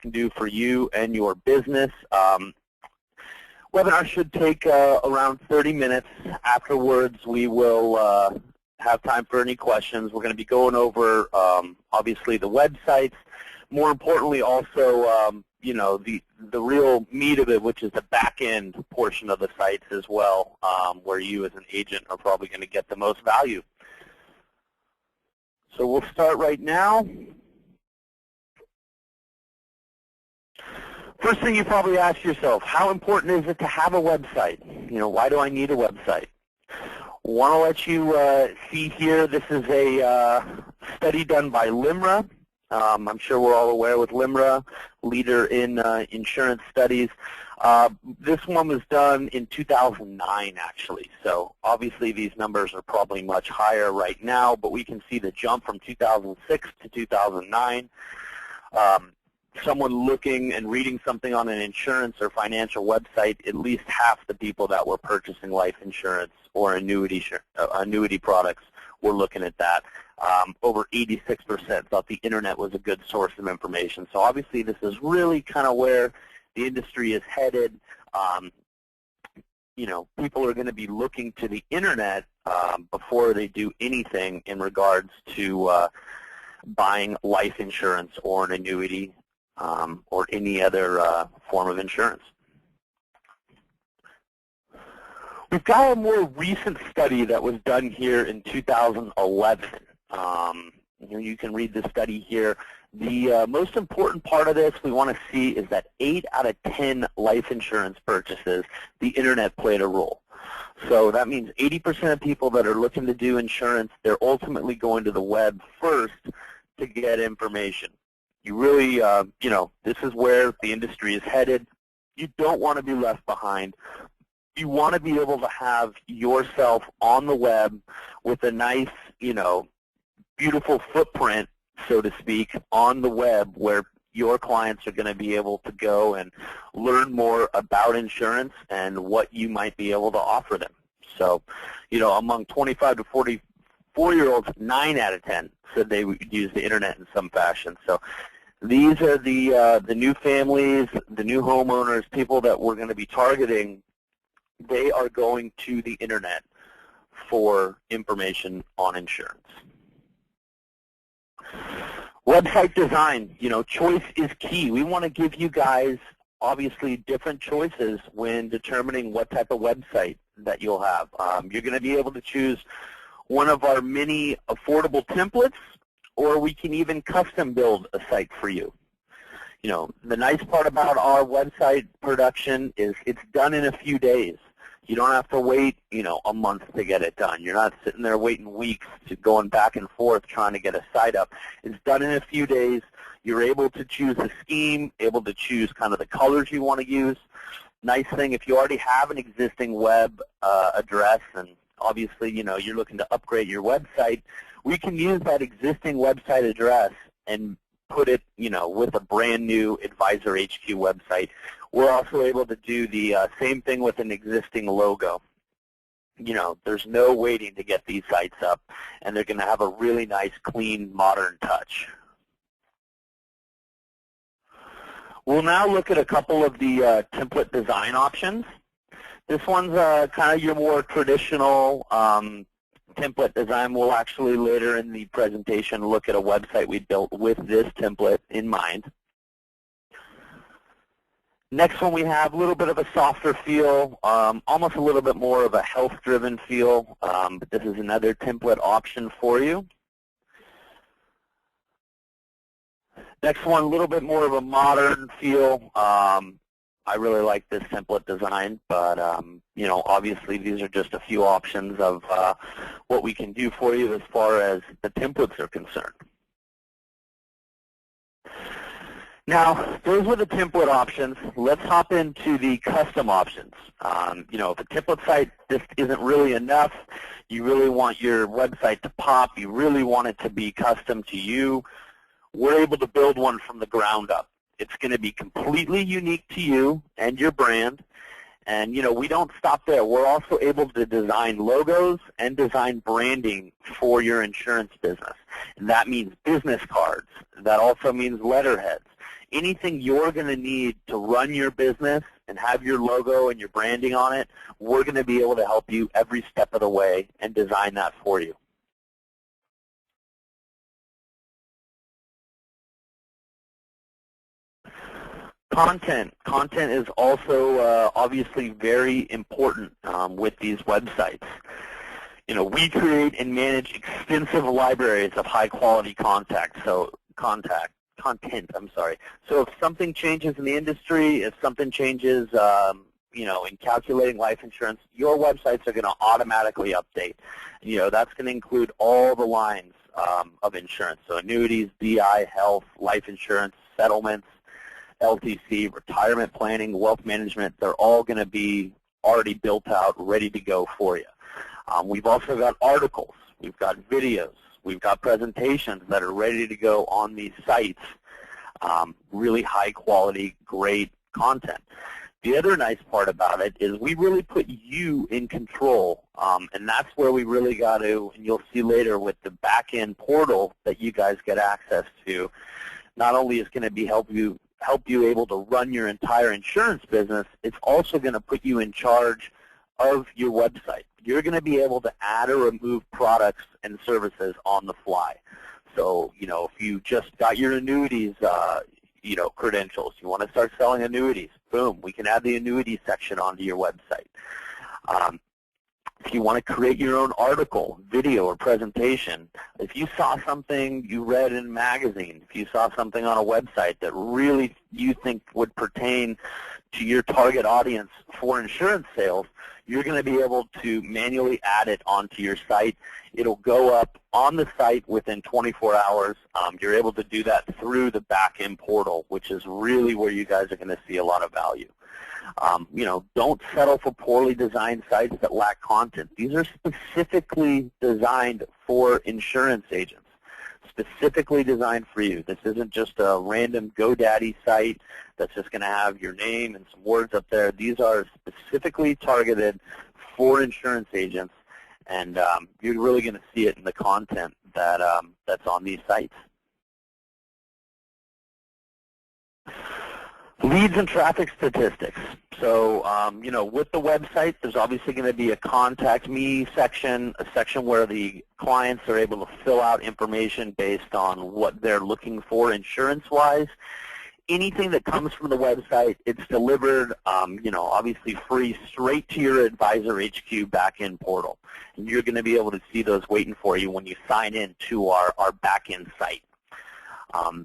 can do for you and your business. Webinar should take around 30 minutes. Afterwards, we will have time for any questions. We're going to be going over, obviously, the websites. More importantly, also, you know, the real meat of it, which is the back-end portion of the sites as well, where you as an agent are probably going to get the most value. So we'll start right now. First thing you probably ask yourself, how important is it to have a website? You know, why do I need a website? Want to let you see here, this is a study done by LIMRA. I'm sure we're all aware with LIMRA, leader in insurance studies. This one was done in 2009, actually. So obviously these numbers are probably much higher right now, but we can see the jump from 2006 to 2009. Someone looking and reading something on an insurance or financial website, at least half the people that were purchasing life insurance or annuity products were looking at that. Over 86% thought the internet was a good source of information. So obviously this is really kind of where the industry is headed. You know, people are going to be looking to the internet before they do anything in regards to buying life insurance or an annuity or any other form of insurance. We've got a more recent study that was done here in 2011. You can read the study here. The most important part of this we want to see is that 8 out of 10 life insurance purchases, the internet played a role. So that means 80% of people that are looking to do insurance, they're ultimately going to the web first to get information. You really, you know, this is where the industry is headed. You don't want to be left behind. You want to be able to have yourself on the web with a nice, you know, beautiful footprint, so to speak, on the web where your clients are going to be able to go and learn more about insurance and what you might be able to offer them. So, you know, among 25 to 44-year-olds, 9 out of 10 said they would use the internet in some fashion. So these are the new families, the new homeowners, people that we're going to be targeting. They are going to the internet for information on insurance. Website design, you know, choice is key. We want to give you guys, obviously, different choices when determining what type of website that you'll have. You're going to be able to choose one of our many affordable templates, or we can even custom build a site for you. You know, the nice part about our website production is it's done in a few days. You don't have to wait, you know, a month to get it done. You're not sitting there waiting weeks to going back and forth trying to get a site up. It's done in a few days. You're able to choose a scheme, able to choose kind of the colors you want to use. Nice thing, if you already have an existing web address and obviously, you know, you're looking to upgrade your website, we can use that existing website address and put it, you know, with a brand new Advisor HQ website. We're also able to do the same thing with an existing logo. You know, there's no waiting to get these sites up, and they're going to have a really nice, clean, modern touch. We'll now look at a couple of the template design options. This one's kind of your more traditional template design. We'll actually later in the presentation look at a website we built with this template in mind. Next one we have a little bit of a softer feel, almost a little bit more of a health-driven feel, but this is another template option for you. Next one, a little bit more of a modern feel. I really like this template design, but you know, obviously these are just a few options of what we can do for you as far as the templates are concerned. Now, those were the template options. Let's hop into the custom options. You know, if a template site just isn't really enough, you really want your website to pop, you really want it to be custom to you, we're able to build one from the ground up. It's going to be completely unique to you and your brand. And, you know, we don't stop there. We're also able to design logos and design branding for your insurance business. And that means business cards. That also means letterheads. anything you're going to need to run your business and have your logo and your branding on it, we're going to be able to help you every step of the way and design that for you. Content. Content is also obviously very important with these websites. You know, we create and manage extensive libraries of high-quality content. So if something changes in the industry, if something changes, you know, in calculating life insurance, your websites are going to automatically update. You know, that's going to include all the lines of insurance. So annuities, DI, health, life insurance, settlements, LTC, retirement planning, wealth management, they're all going to be already built out, ready to go for you. We've also got articles, we've got videos, we've got presentations that are ready to go on these sites, really high quality, great content. The other nice part about it is we really put you in control, and that's where we really got to, and you'll see later with the Backend Portal that you guys get access to, not only is going to be help you able to run your entire insurance business, it's also going to put you in charge of your website. You're going to be able to add or remove products and services on the fly. So, you know, if you just got your annuities, you know, credentials, you want to start selling annuities, boom, we can add the annuity section onto your website. If you want to create your own article, video, or presentation, if you saw something you read in a magazine, if you saw something on a website that really you think would pertain to your target audience for insurance sales, you're going to be able to manually add it onto your site. It'll go up on the site within 24 hours. You're able to do that through the Backend Portal, which is really where you guys are going to see a lot of value. You know, don't settle for poorly designed sites that lack content. These are specifically designed for insurance agents, specifically designed for you. This isn't just a random GoDaddy site that's just going to have your name and some words up there. These are specifically targeted for insurance agents, and you're really going to see it in the content that that's on these sites. Leads and traffic statistics. So, you know, with the website, there's obviously going to be a contact me section, a section where the clients are able to fill out information based on what they're looking for insurance-wise. Anything that comes from the website, it's delivered, you know, obviously free straight to your Advisor HQ Backend Portal. And you're going to be able to see those waiting for you when you sign in to our backend site.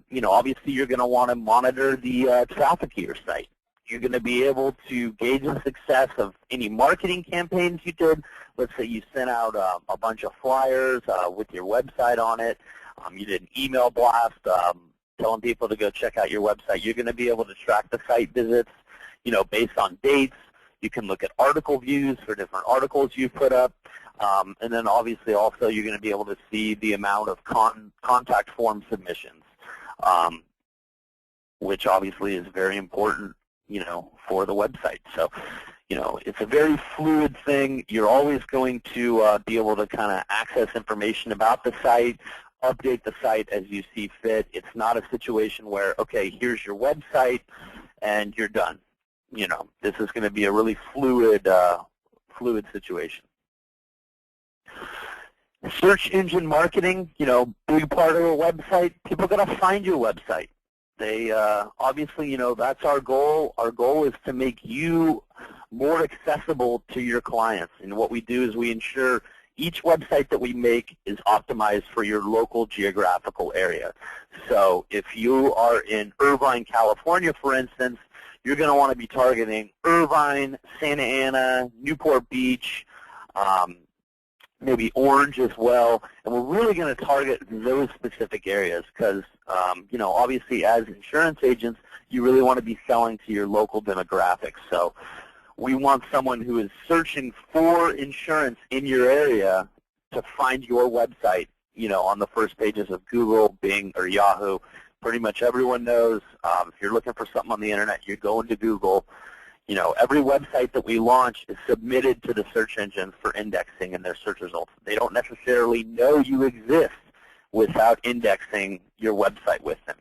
You know, obviously you're going to want to monitor the traffic of your site. You're going to be able to gauge the success of any marketing campaigns you did. Let's say you sent out a bunch of flyers with your website on it. You did an email blast telling people to go check out your website. You're going to be able to track the site visits, you know, based on dates. You can look at article views for different articles you put up. And then obviously also you're going to be able to see the amount of contact form submissions, which obviously is very important, you know, for the website. So, you know, it's a very fluid thing. You're always going to be able to kind of access information about the site, update the site as you see fit. It's not a situation where, okay, here's your website and you're done. You know, this is going to be a really fluid situation. Search engine marketing, you know, big part of a website. People are going to find your website. They obviously, you know, that's our goal. Our goal is to make you more accessible to your clients. And what we do is we ensure each website that we make is optimized for your local geographical area. So if you are in Irvine, California, for instance, you're going to want to be targeting Irvine, Santa Ana, Newport Beach, maybe Orange as well, and we're really going to target those specific areas because, you know, obviously as insurance agents, you really want to be selling to your local demographics. So we want someone who is searching for insurance in your area to find your website, you know, on the first pages of Google, Bing, or Yahoo. Pretty much everyone knows if you're looking for something on the internet, you're going to Google. You know, every website that we launch is submitted to the search engines for indexing in their search results. They don't necessarily know you exist without indexing your website with them.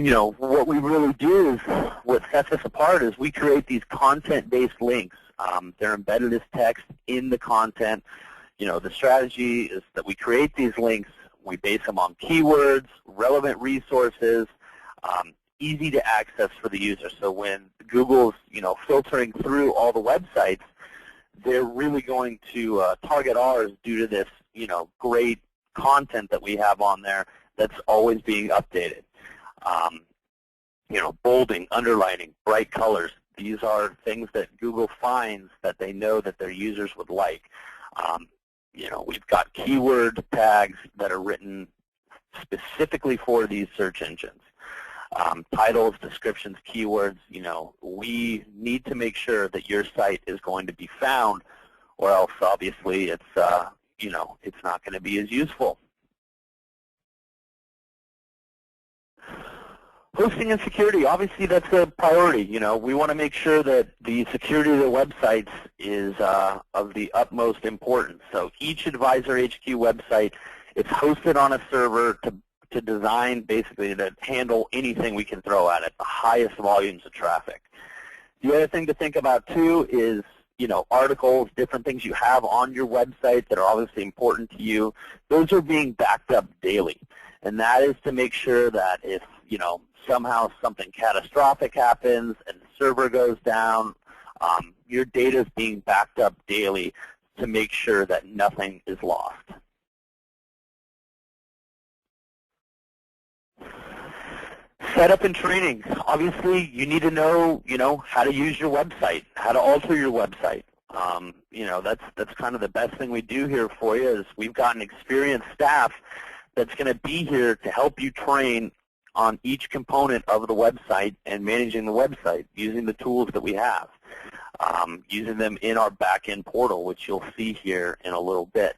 what we really do is, what sets us apart is we create these content-based links. They're embedded as text in the content. The strategy is that we create these links, we base them on keywords, relevant resources, easy to access for the user. So when Google's, filtering through all the websites, they're really going to target ours due to this, great content that we have on there that's always being updated. Bolding, underlining, bright colors. These are things that Google finds that they know that their users would like. We've got keyword tags that are written specifically for these search engines. Titles, descriptions, keywords, we need to make sure that your site is going to be found, or else obviously it's, it's not going to be as useful. Hosting and security, obviously that's a priority. We want to make sure that the security of the websites is of the utmost importance. So each Advisor HQ website is hosted on a server to design basically to handle anything we can throw at it, the highest volumes of traffic. The other thing to think about too is, articles, different things you have on your website that are obviously important to you, those are being backed up daily. And that is to make sure that if, somehow something catastrophic happens and the server goes down, your data is being backed up daily to make sure that nothing is lost. Setup and training. Obviously, you need to know, how to use your website, how to alter your website. That's kind of the best thing we do here for you is we've got an experienced staff that's going to be here to help you train on each component of the website and managing the website using the tools that we have, using them in our Backend Portal, which you'll see here in a little bit.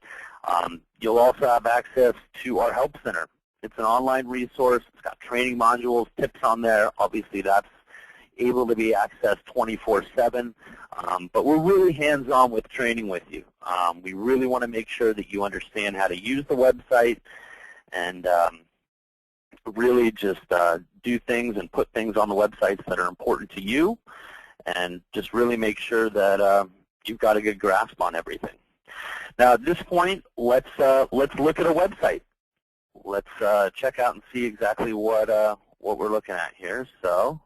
You'll also have access to our Help Center. It's an online resource. It's got training modules, tips on there. Obviously, that's able to be accessed 24/7. But we're really hands-on with training with you. We really want to make sure that you understand how to use the website and really just do things and put things on the websites that are important to you, and just really make sure that you've got a good grasp on everything. Now, at this point, let's look at a website. Let's check out and see exactly what we're looking at here. So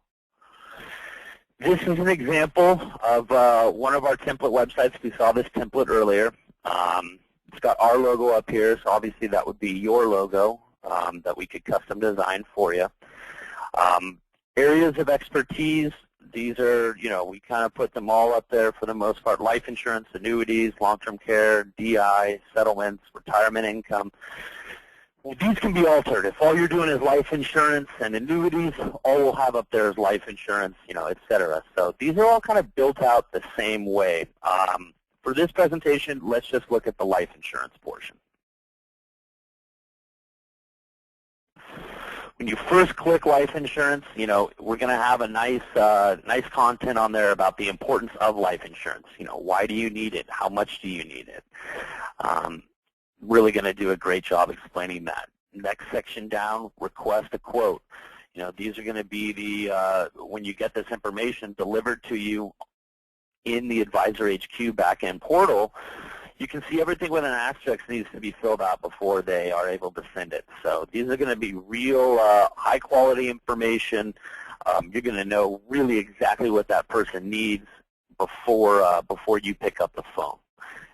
this is an example of one of our template websites. We saw this template earlier. It's got our logo up here, so obviously that would be your logo that we could custom design for you. Areas of expertise, these are, we kind of put them all up there for the most part. Life insurance, annuities, long-term care, DI, settlements, retirement income. Well, these can be altered. If all you're doing is life insurance and annuities, all we'll have up there is life insurance, et cetera. So these are all kind of built out the same way. For this presentation, let's just look at the life insurance portion. When you first click life insurance, we're going to have a nice content on there about the importance of life insurance. Why do you need it? How much do you need it? Really going to do a great job explaining that. Next section down, request a quote. These are going to be the, when you get this information delivered to you in the Advisor HQ Backend Portal, you can see everything with an asterisk needs to be filled out before they are able to send it. So these are going to be real high-quality information. You're going to know really exactly what that person needs before you pick up the phone.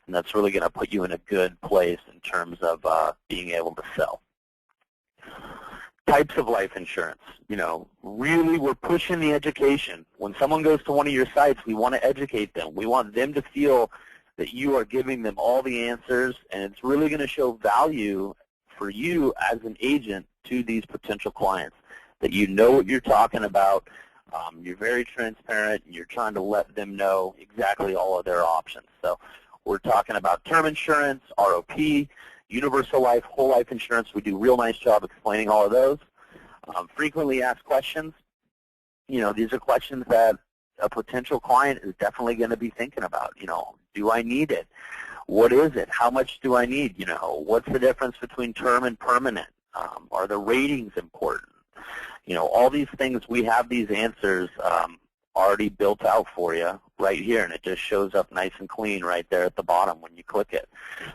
And that's really going to put you in a good place in terms of being able to sell. Types of life insurance. Really we're pushing the education. When someone goes to one of your sites, we want to educate them. We want them to feel that you are giving them all the answers, and it's really going to show value for you as an agent to these potential clients, that you know what you're talking about, you're very transparent, and you're trying to let them know exactly all of their options. So we're talking about term insurance, ROP, universal life, whole life insurance. We do a real nice job explaining all of those. Frequently asked questions. These are questions that a potential client is definitely going to be thinking about. Do I need it? What is it? How much do I need? What's the difference between term and permanent? Are the ratings important? All these things, we have these answers already built out for you right here, and it just shows up nice and clean right there at the bottom when you click it.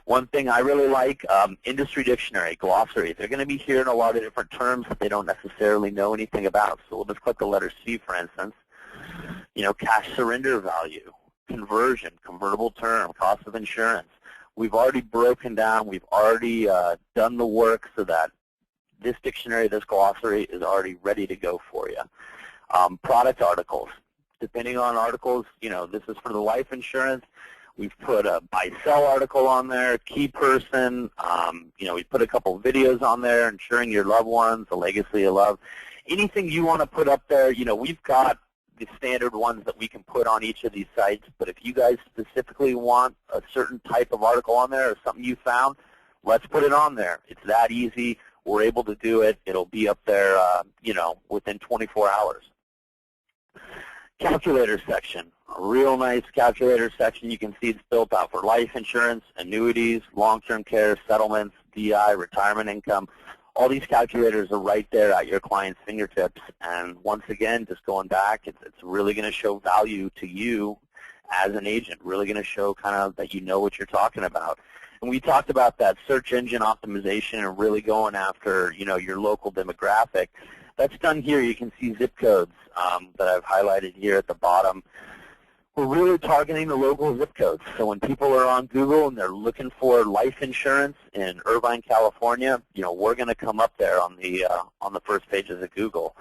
One thing I really like, industry dictionary, glossary. They're going to be hearing a lot of different terms that they don't necessarily know anything about. So we'll just click the letter C, for instance. Cash surrender value, conversion, convertible term, cost of insurance. We've already broken down, we've already done the work so that this dictionary, this glossary is already ready to go for you. Product articles. Depending on articles, this is for the life insurance. We've put a buy-sell article on there, key person. We put a couple videos on there, insuring your loved ones, a legacy of love. Anything you want to put up there, we've got the standard ones that we can put on each of these sites. But if you guys specifically want a certain type of article on there or something you found, let's put it on there. It's that easy. We're able to do it. It'll be up there, within 24 hours. Calculator section, a real nice calculator section. You can see it's built out for life insurance, annuities, long-term care, settlements, DI, retirement income. All these calculators are right there at your client's fingertips. And once again, just going back, it's really going to show value to you as an agent, really going to show kind of that you know what you're talking about. And we talked about that search engine optimization and really going after, your local demographic. That's done here. You can see zip codes that I've highlighted here at the bottom. We're really targeting the local zip codes. So when people are on Google and they're looking for life insurance in Irvine, California, we're going to come up there on the first pages of Google.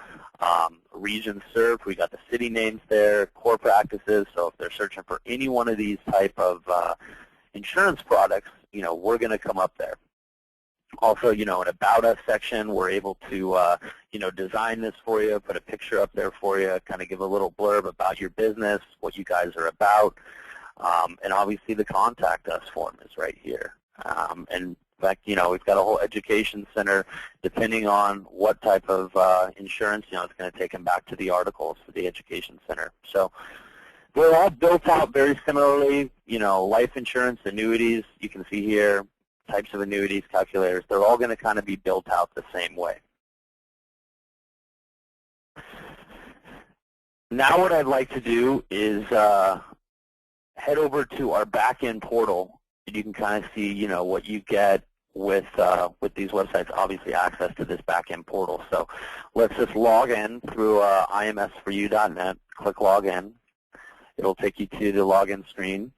Regions served, we got the city names there, core practices. So if they're searching for any one of these type of insurance products, we're going to come up there. Also, an About Us section, we're able to, design this for you, put a picture up there for you, kind of give a little blurb about your business, what you guys are about, and obviously the Contact Us form is right here. And in fact, we've got a whole education center. Depending on what type of insurance, it's going to take them back to the articles for the education center. So they're all built out very similarly. Life insurance, annuities, you can see here, types of annuities, calculators, they're all going to kind of be built out the same way. Now what I'd like to do is head over to our back-end portal, and you can kind of see, what you get with these websites, obviously access to this back-end portal. So let's just log in through imsforyou.net, click log in. It'll take you to the login screen.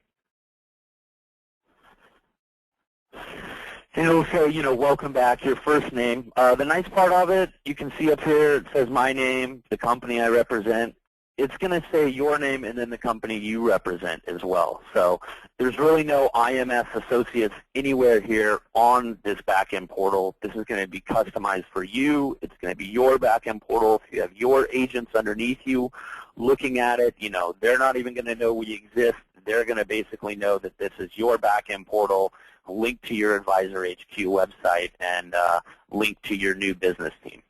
And it'll say, welcome back, your first name. The nice part of it, you can see up here, it says my name, the company I represent. It's going to say your name and then the company you represent as well. So there's really no IMS associates anywhere here on this back-end portal. This is going to be customized for you. It's going to be your back-end portal. If you have your agents underneath you looking at it, they're not even going to know we exist. They're going to basically know that this is your back-end portal, linked to your Advisor HQ website, and linked to your new business team.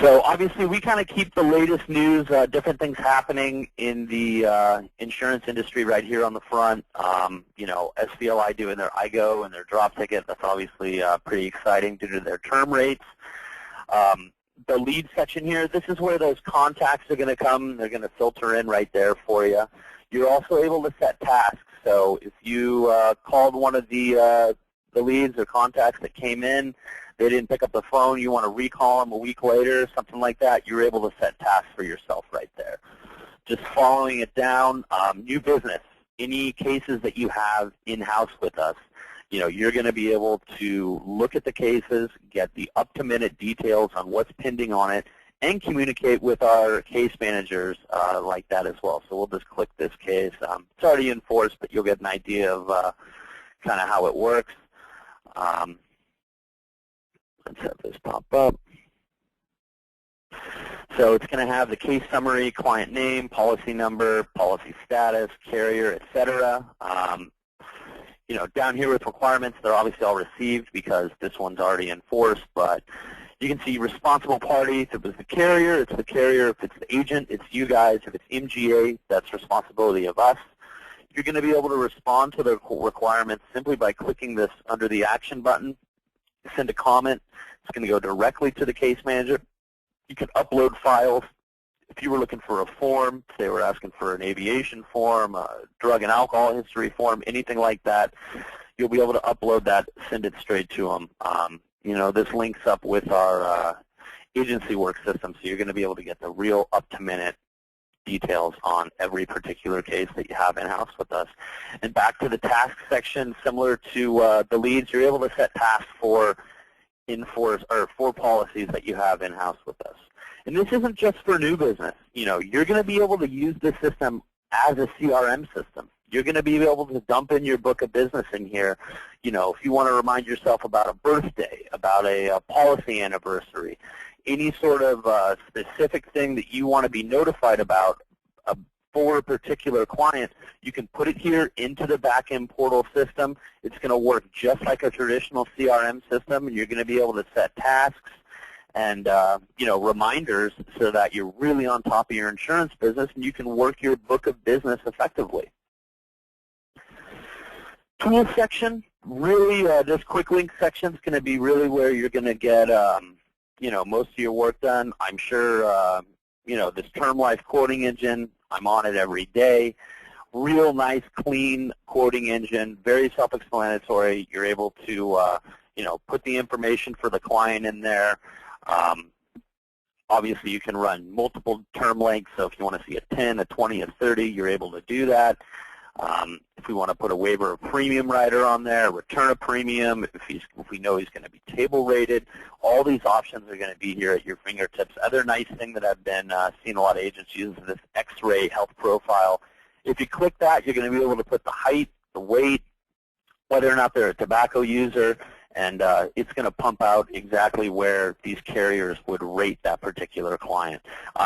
So obviously we kind of keep the latest news, different things happening in the insurance industry right here on the front. SVLI doing their IGO and their drop ticket. That's obviously pretty exciting due to their term rates. The lead section here, this is where those contacts are going to come. They're going to filter in right there for you. You're also able to set tasks. So if you called one of the leads or contacts that came in, they didn't pick up the phone, you want to recall them a week later, something like that, you're able to set tasks for yourself right there. Just following it down, new business, any cases that you have in-house with us, you're going to be able to look at the cases, get the up-to-minute details on what's pending on it, and communicate with our case managers like that as well. So we'll just click this case. It's already enforced, but you'll get an idea of kind of how it works. Let's have this pop up. So it's going to have the case summary, client name, policy number, policy status, carrier, etc. Down here with requirements, they're obviously all received because this one's already enforced, but you can see responsible party. If it was the carrier, it's the carrier. If it's the agent, it's you guys. If it's MGA, that's responsibility of us. You're going to be able to respond to the requirements simply by clicking this under the action button. Send a comment. It's going to go directly to the case manager. You can upload files. If you were looking for a form, say we're asking for an aviation form, a drug and alcohol history form, anything like that, you'll be able to upload that, send it straight to them. This links up with our agency work system, so you're going to be able to get the real up-to-minute details on every particular case that you have in-house with us. And back to the task section, similar to the leads, you're able to set tasks for policies that you have in-house with us. And this isn't just for new business. You're going to be able to use this system as a CRM system. You're going to be able to dump in your book of business in here. If you want to remind yourself about a birthday, about a policy anniversary, any sort of specific thing that you want to be notified about for a particular client, you can put it here into the Backend Portal system. It's going to work just like a traditional CRM system, and you're going to be able to set tasks and reminders so that you're really on top of your insurance business and you can work your book of business effectively. Tools section, really this quick link section is going to be really where you're going to get most of your work done. I'm sure this term life quoting engine, I'm on it every day. Real nice, clean quoting engine, very self-explanatory. You're able to put the information for the client in there. Obviously, you can run multiple term lengths, so if you want to see a 10, a 20, a 30, you're able to do that. If we want to put a waiver of premium rider on there, return a premium, if we know he's going to be table rated, all these options are going to be here at your fingertips. Other nice thing that I've been seeing a lot of agents use is this X-ray health profile. If you click that, you're going to be able to put the height, the weight, whether or not they're a tobacco user, and it's going to pump out exactly where these carriers would rate that particular client.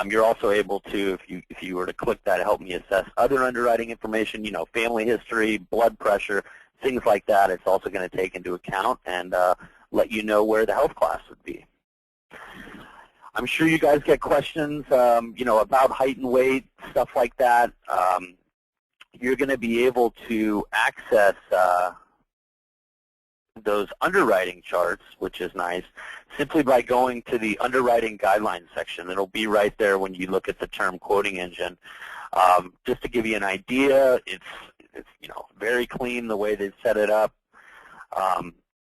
You're also able to, if you were to click that, help me assess other underwriting information, family history, blood pressure, things like that. It's also going to take into account and let you know where the health class would be. I'm sure you guys get questions, about height and weight, stuff like that. You're going to be able to access those underwriting charts, which is nice, simply by going to the underwriting guidelines section. It'll be right there when you look at the term quoting engine. Just to give you an idea, it's very clean the way they've set it up.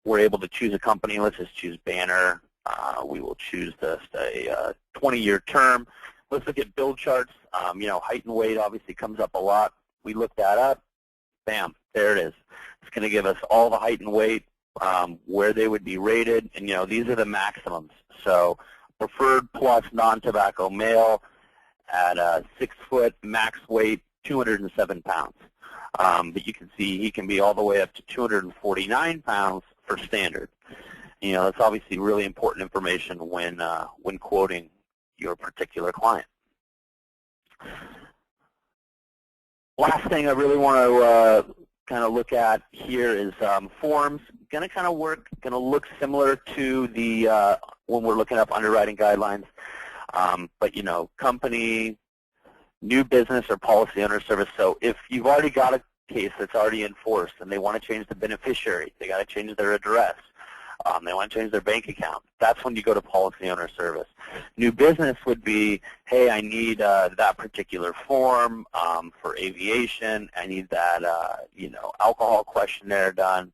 We're able to choose a company. Let's just choose Banner. We will choose just a 20-year term. Let's look at build charts. Height and weight obviously comes up a lot. We look that up. Bam, there it is. It's going to give us all the height and weight, where they would be rated, and these are the maximums. So preferred plus non-tobacco male at 6 foot, max weight 207 pounds. But you can see he can be all the way up to 249 pounds for standard. That's obviously really important information when quoting your particular client. Last thing I really want to kind of look at here is forms. Going to look similar to the when we're looking up underwriting guidelines, but company, new business, or policy owner service. So if you've already got a case that's already enforced and they want to change the beneficiary, they got to change their address. They want to change their bank account. That's when you go to policy owner service. New business would be, hey, I need that particular form for aviation. I need that, alcohol questionnaire done.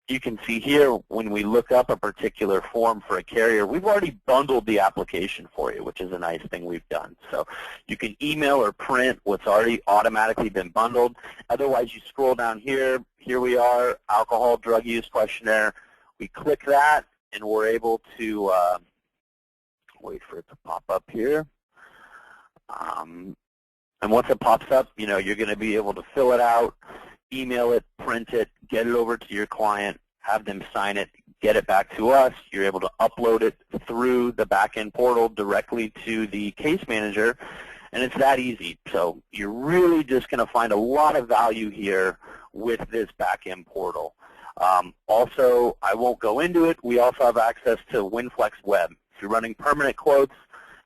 You can see here when we look up a particular form for a carrier, we've already bundled the application for you, which is a nice thing we've done. So you can email or print what's already automatically been bundled. Otherwise, you scroll down here. Here we are, alcohol drug use questionnaire. We click that, and we're able to wait for it to pop up here. And once it pops up, you're going to be able to fill it out, email it, print it, get it over to your client, have them sign it, get it back to us. You're able to upload it through the Backend Portal directly to the case manager, and it's that easy. So you're really just going to find a lot of value here with this Backend Portal. Also, I won't go into it. We also have access to WinFlex Web. If you're running permanent quotes,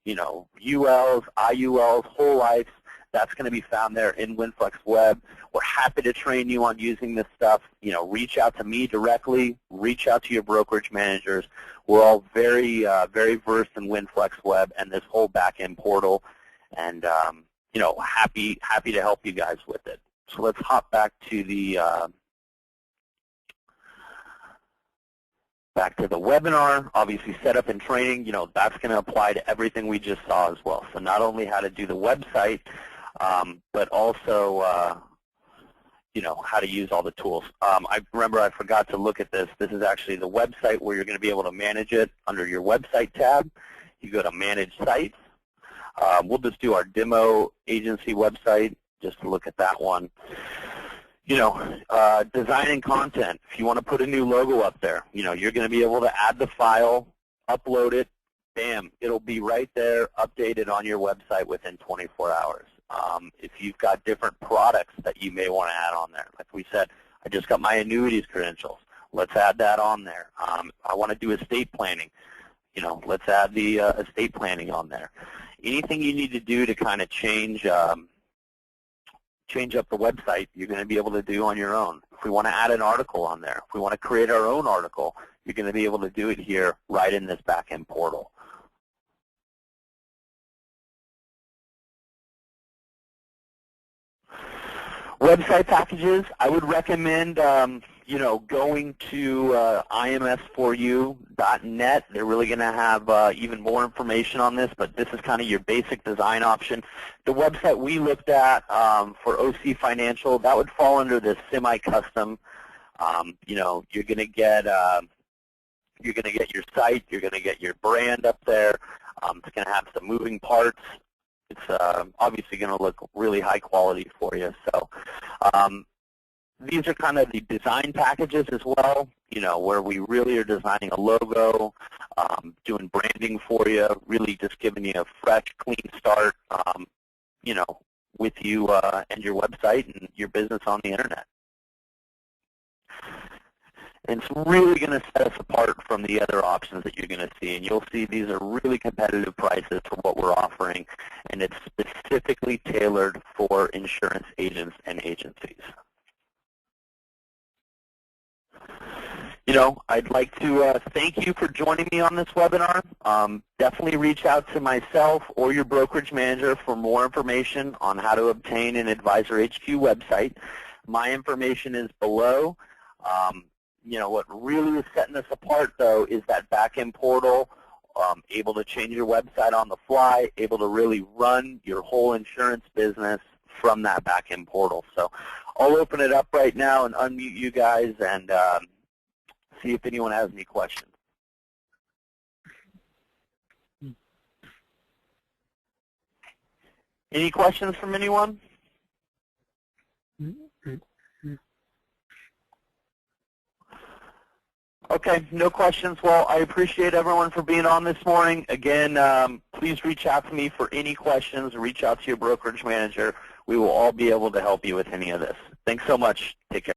ULs, IULs, whole lives, that's going to be found there in WinFlex Web. We're happy to train you on using this stuff. Reach out to me directly. Reach out to your brokerage managers. We're all very, very versed in WinFlex Web and this whole back-end portal, and happy to help you guys with it. So let's hop back to the webinar. Obviously, setup and training, that's going to apply to everything we just saw as well. So not only how to do the website, but also, how to use all the tools. I forgot to look at this. This is actually the website where you're going to be able to manage it under your website tab. You go to Manage Sites. We'll just do our demo agency website just to look at that one. Design and content. If you want to put a new logo up there, you're going to be able to add the file, upload it, bam, it'll be right there, updated on your website within 24 hours. If you've got different products that you may want to add on there, like we said, I just got my annuities credentials. Let's add that on there. I want to do estate planning. Let's add the estate planning on there. Anything you need to do to kind of change up the website, you're going to be able to do on your own. If we want to add an article on there, if we want to create our own article, you're going to be able to do it here right in this back-end portal. Website packages, I would recommend going to IMS4U.net. They're really going to have even more information on this, but this is kind of your basic design option. The website we looked at for OC Financial, that would fall under this semi-custom. You're going to get your site, you're going to get your brand up there. It's going to have some moving parts. It's obviously going to look really high quality for you. So these are kind of the design packages as well, where we really are designing a logo, doing branding for you, really just giving you a fresh, clean start, with you and your website and your business on the internet. And it's really going to set us apart from the other options that you're going to see. And you'll see these are really competitive prices for what we're offering, and it's specifically tailored for insurance agents and agencies. I'd like to thank you for joining me on this webinar. Definitely reach out to myself or your brokerage manager for more information on how to obtain an Advisor HQ website. My information is below. What really is setting us apart, though, is that back-end portal, able to change your website on the fly, able to really run your whole insurance business from that back-end portal. So I'll open it up right now and unmute you guys and see if anyone has any questions. Any questions from anyone? Okay, no questions. Well, I appreciate everyone for being on this morning. Again, please reach out to me for any questions. Reach out to your brokerage manager. We will all be able to help you with any of this. Thanks so much. Take care.